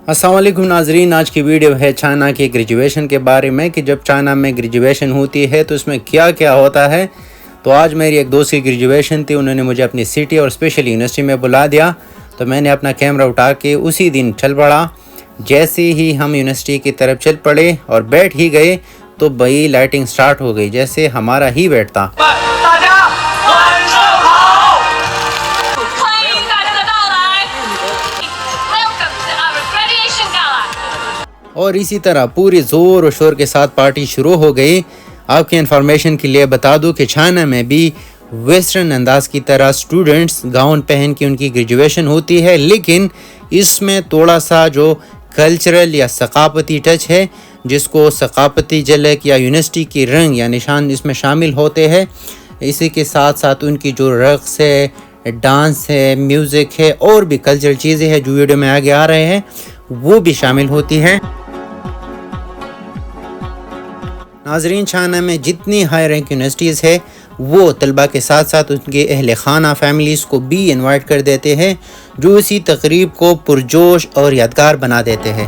अस्सलाम वालेकुम नाजरीन, आज की वीडियो है चाइना की ग्रेजुएशन के बारे में कि जब चाइना में ग्रेजुएशन होती है तो उसमें क्या क्या होता है। तो आज मेरी एक दोस्त की ग्रेजुएशन थी, उन्होंने मुझे अपनी सिटी और स्पेशल यूनिवर्सिटी में बुला दिया, तो मैंने अपना कैमरा उठा के उसी दिन चल पड़ा। जैसे ही हम यूनिवर्सिटी की तरफ चल पड़े और बैठ ही गए तो भाई लाइटिंग स्टार्ट हो गई, जैसे हमारा ही बैठता। और इसी तरह पूरी ज़ोर और शोर के साथ पार्टी शुरू हो गई। आपकी इन्फॉर्मेशन के लिए बता दूं कि चाइना में भी वेस्टर्न अंदाज की तरह स्टूडेंट्स गाउन पहन के उनकी ग्रेजुएशन होती है, लेकिन इसमें थोड़ा सा जो कल्चरल या सकाफती टच है, जिसको सकाफती झलक या यूनिवर्सिटी की रंग या निशान इसमें शामिल होते हैं। इसी के साथ साथ उनकी जो रक़्स है, डांस है, म्यूज़िक है और भी कल्चरल चीज़ें हैं जो वीडियो में आगे आ रहे हैं, वो भी शामिल होती हैं। नाजरीन, चाइना में जितनी हाई रैंक यूनिवर्सिटीज़ है वो तलबा के साथ साथ उनके अहल खाना फैमिलीज़ को भी इनवाइट कर देते हैं, जो इसी तकरीब को पुरजोश और यादगार बना देते हैं।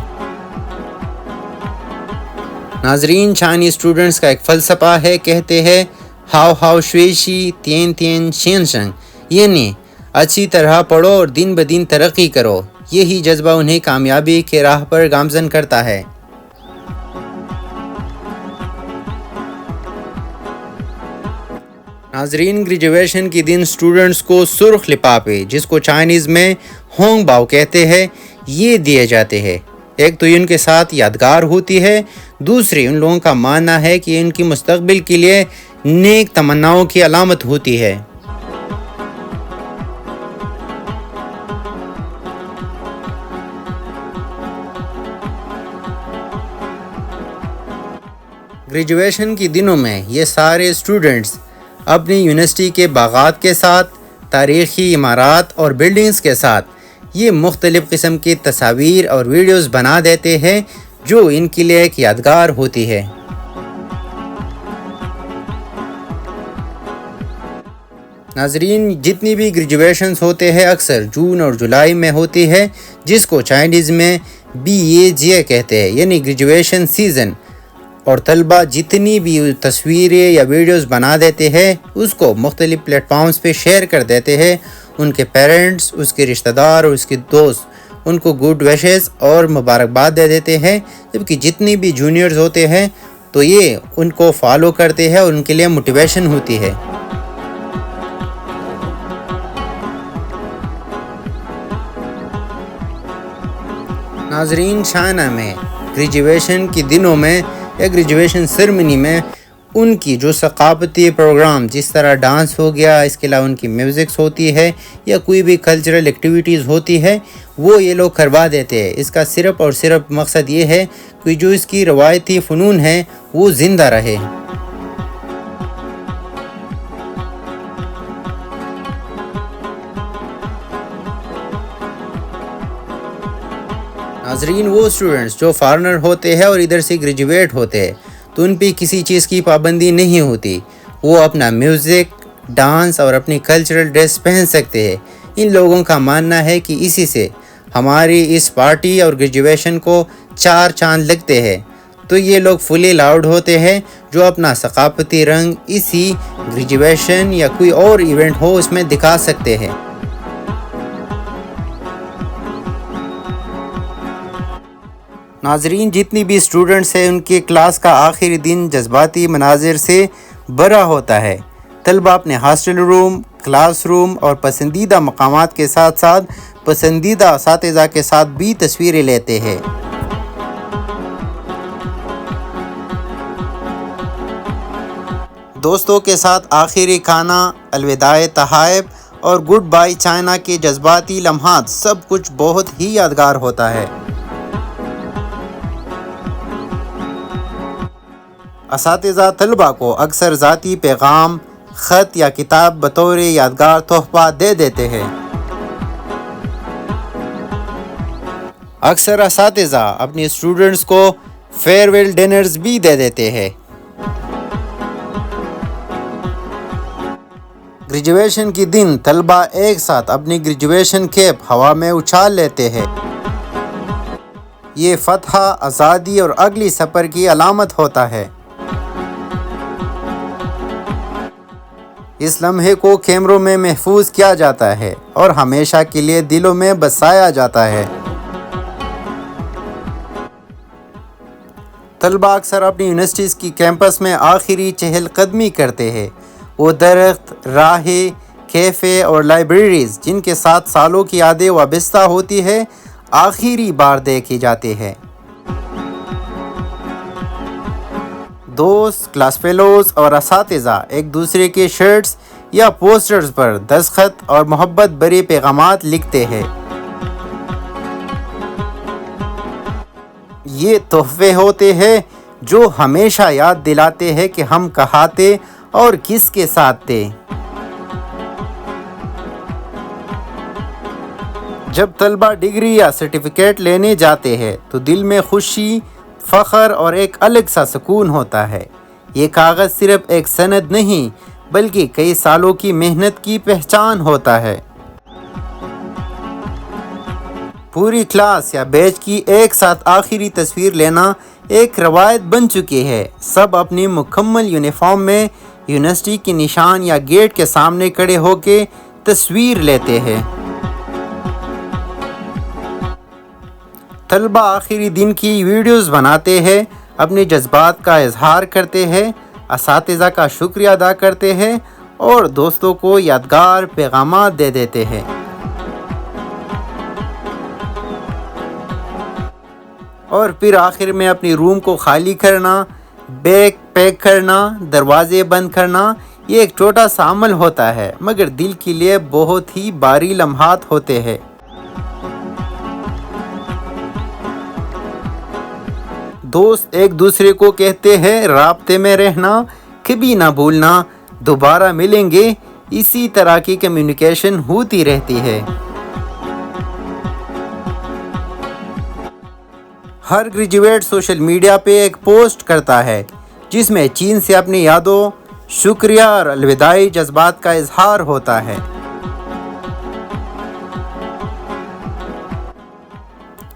नाजरीन, चाइनीज़ स्टूडेंट्स का एक फ़लसफ़ा है, कहते हैं हाओ हाओ शुएशी तियन तियन शेन शंग, यानी अच्छी तरह पढ़ो और दिन ब दिन तरक्की करो। यही जज्बा उन्हें कामयाबी के राह पर गामज़न करता है। नाजरीन, ग्रेजुएशन के दिन स्टूडेंट्स को सुर्ख लिफाफे, जिसको चाइनीज़ में होंग बाओ कहते हैं, ये दिए जाते हैं। एक तो इनके साथ यादगार होती है, दूसरी उन लोगों का मानना है कि इनकी मुस्तकबिल के लिए नेक तमन्नाओं की अलामत होती है। ग्रेजुएशन के दिनों में ये सारे स्टूडेंट्स अपनी यूनिवर्सिटी के बागात के साथ, तारीख़ी इमारत और बिल्डिंग्स के साथ ये मुख्तलिफ़ किस्म की तस्वीर और वीडियोस बना देते हैं, जो इनके लिए एक यादगार होती है। नाजरीन, जितनी भी ग्रेजुएशंस होते हैं अक्सर जून और जुलाई में होती है, जिसको चाइनीज़ में BAJ कहते हैं, यानी ग्रेजुएशन सीज़न। और तलबा जितनी भी तस्वीरें या वीडियोस बना देते हैं उसको मुख्तलिफ़ प्लेटफॉर्म्स पे शेयर कर देते हैं। उनके पेरेंट्स, उसके रिश्तेदार और उसके दोस्त उनको गुड विशेस और मुबारकबाद दे देते हैं, जबकि जितनी भी जूनियर्स होते हैं तो ये उनको फॉलो करते हैं और उनके लिए मोटिवेशन होती है। नाजरीन, चाइना में ग्रेजुएशन के दिनों में या ग्रेजुएशन सेरेमनी में उनकी जो सकाफती प्रोग्राम, जिस तरह डांस हो गया, इसके अलावा उनकी म्यूज़िक्स होती है या कोई भी कल्चरल एक्टिविटीज़ होती है, वो ये लोग करवा देते हैं। इसका सिर्फ़ और सिर्फ मकसद ये है कि जो इसकी रवायती फ़नून है वो ज़िंदा रहे। नाजरीन, वो स्टूडेंट्स जो फॉरेनर होते हैं और इधर से ग्रेजुएट होते हैं तो उन पे किसी चीज़ की पाबंदी नहीं होती, वो अपना म्यूज़िक, डांस और अपनी कल्चरल ड्रेस पहन सकते हैं। इन लोगों का मानना है कि इसी से हमारी इस पार्टी और ग्रेजुएशन को 4 चांद लगते हैं। तो ये लोग फुली अलाउड होते हैं जो अपना सकाफती रंग इसी ग्रेजुएशन या कोई और इवेंट हो उसमें दिखा सकते हैं। नाजरीन, जितनी भी स्टूडेंट्स हैं उनके क्लास का आखिरी दिन जज्बाती मनाजिर से भरा होता है। तलबा अपने हॉस्टल रूम, क्लास रूम और पसंदीदा मकामात के साथ साथ पसंदीदा असातिज़ा के साथ भी तस्वीरें लेते हैं। दोस्तों के साथ आखिरी खाना, अलविदाए तहाइब और गुड बाय चाइना के जज्बाती लम्हात, सब कुछ बहुत ही यादगार होता है। असातिज़ा तलबा को अक्सर ज़ाती पैगाम, ख़त या किताब बतौर यादगार तोहफ़ा दे देते हैं। अक्सर असातिज़ा अपने स्टूडेंट्स को फेयरवेल डिनर्स भी दे देते हैं। ग्रेजुएशन के दिन तलबा एक साथ अपनी ग्रेजुएशन कैप हवा में उछाल लेते हैं। یہ فتح، آزادی اور اگلی سفر کی علامت ہوتا ہے۔ اس لمحے کو کیمروں میں محفوظ کیا جاتا ہے اور ہمیشہ کے لیے دلوں میں بسایا جاتا ہے۔ طلباء اکثر اپنی یونیورسٹیز کی کیمپس میں آخری چہل قدمی کرتے ہیں۔ وہ درخت، راہیں، کیفے اور لائبریریز جن کے ساتھ سالوں کی یادیں وابستہ ہوتی ہے آخری بار دیکھے جاتے ہیں۔ دوست، کلاس فیلوز اور اساتذہ ایک دوسرے کے شرٹس یا پوسٹرز پر دستخط اور محبت بھرے پیغامات لکھتے ہیں۔ یہ تحفے ہوتے ہیں جو ہمیشہ یاد دلاتے ہیں کہ ہم کہاں تھے اور کس کے ساتھ تھے۔ جب طلباء ڈگری یا سرٹیفکیٹ لینے جاتے ہیں تو دل میں خوشی، فخر اور ایک الگ سا سکون ہوتا ہے۔ یہ کاغذ صرف ایک سند نہیں بلکہ کئی سالوں کی محنت کی پہچان ہوتا ہے۔ پوری کلاس یا بیچ کی ایک ساتھ آخری تصویر لینا ایک روایت بن چکی ہے۔ سب اپنی مکمل یونیفارم میں یونیورسٹی کے نشان یا گیٹ کے سامنے کھڑے ہو کے تصویر لیتے ہیں۔ طلباء آخری دن کی ویڈیوز بناتے ہیں، اپنے جذبات کا اظہار کرتے ہیں، اساتذہ کا شکریہ ادا کرتے ہیں اور دوستوں کو یادگار پیغامات دے دیتے ہیں۔ اور پھر آخر میں اپنی روم کو خالی کرنا، بیگ پیک کرنا، دروازے بند کرنا، یہ ایک چھوٹا سا عمل ہوتا ہے مگر دل کے لیے بہت ہی بھاری لمحات ہوتے ہیں۔ دوست ایک دوسرے کو کہتے ہیں رابطے میں رہنا، کبھی نہ بھولنا، دوبارہ ملیں گے۔ اسی طرح کی کمیونیکیشن ہوتی رہتی ہے۔ ہر گریجویٹ سوشل میڈیا پہ ایک پوسٹ کرتا ہے جس میں چین سے اپنی یادوں، شکریہ اور الوداعی جذبات کا اظہار ہوتا ہے۔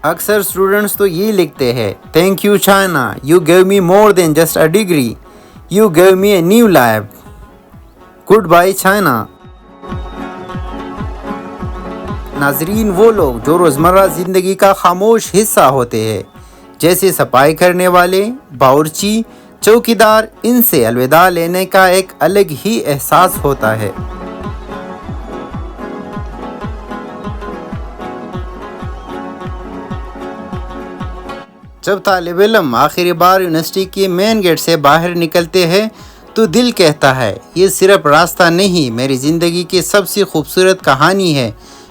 اکثر اسٹوڈنٹس تو یہ لکھتے ہیں، thank you China, you gave me more than just a degree, you gave me a new life, goodbye China. ناظرین، وہ لوگ جو روزمرہ زندگی کا خاموش حصہ ہوتے ہیں جیسے صفائی کرنے والے، باورچی، چوکیدار، ان سے الوداع لینے کا ایک الگ ہی احساس ہوتا ہے۔ جب طالب علم آخری بار یونیورسٹی کے مین گیٹ سے باہر نکلتے ہیں تو دل کہتا ہے یہ صرف راستہ نہیں، میری زندگی کی سب سے خوبصورت کہانی ہے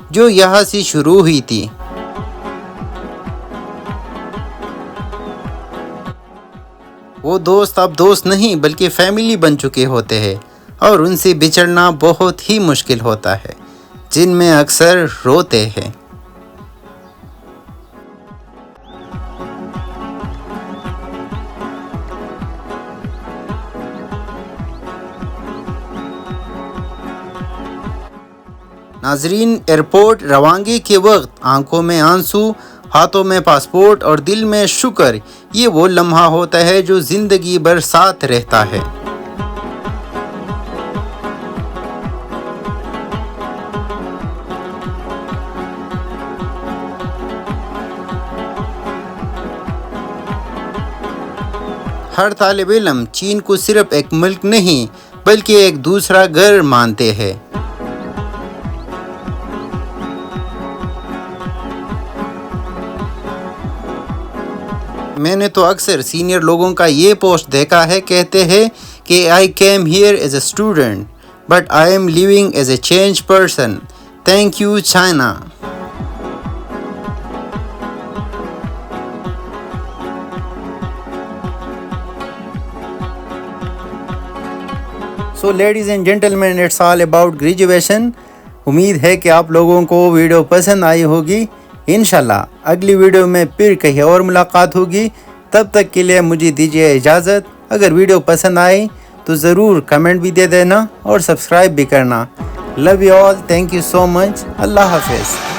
جو یہاں سے شروع ہوئی تھی۔ وہ دوست اب دوست نہیں بلکہ فیملی بن چکے ہوتے ہیں اور ان سے بچھڑنا بہت ہی مشکل ہوتا ہے، جن میں اکثر روتے ہیں۔ ناظرین، ایئرپورٹ روانگی کے وقت آنکھوں میں آنسو، ہاتھوں میں پاسپورٹ اور دل میں شکر، یہ وہ لمحہ ہوتا ہے جو زندگی بھر ساتھ رہتا ہے۔ ہر طالب علم چین کو صرف ایک ملک نہیں بلکہ ایک دوسرا گھر مانتے ہیں۔ میں نے تو اکثر سینئر لوگوں کا یہ پوسٹ دیکھا ہے، کہتے ہیں کہ I came here as a student but I am leaving as a changed person. Thank you China. So ladies and gentlemen, it's all about graduation. امید ہے کہ آپ لوگوں کو ویڈیو پسند آئی ہوگی۔ انشاءاللہ اگلی ویڈیو میں پھر کہیں اور ملاقات ہوگی، تب تک کے لیے مجھے دیجیے اجازت۔ اگر ویڈیو پسند آئی تو ضرور کمنٹ بھی دے دینا اور سبسکرائب بھی کرنا۔ Love you all, thank you so much, اللہ حافظ۔